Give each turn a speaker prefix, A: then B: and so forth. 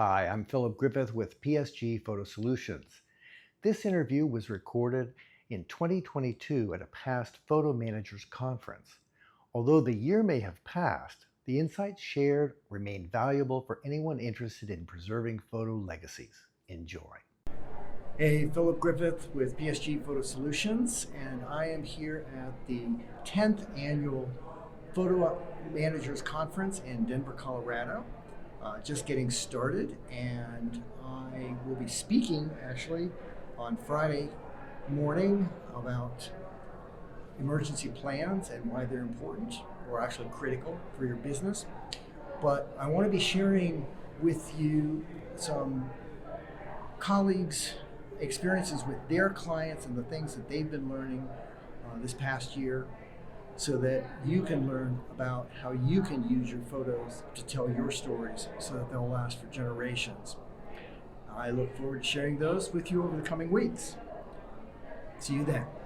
A: Hi, I'm Philip Griffith with PSG Photo Solutions. This interview was recorded in 2022 at a past Photo Managers Conference. Although the year may have passed, the insights shared remain valuable for anyone interested in preserving photo legacies. Enjoy. Hey, Philip Griffith with PSG Photo Solutions, and I am here at the 10th annual Photo Managers Conference in Denver, Colorado. Just getting started, and I will be speaking actually on Friday morning about emergency plans and why they're important or actually critical for your business. But I want to be sharing with you some colleagues' experiences with their clients and the things that they've been learning this past year, so that you can learn about how you can use your photos to tell your stories so that they'll last for generations. I look forward to sharing those with you over the coming weeks. See you then.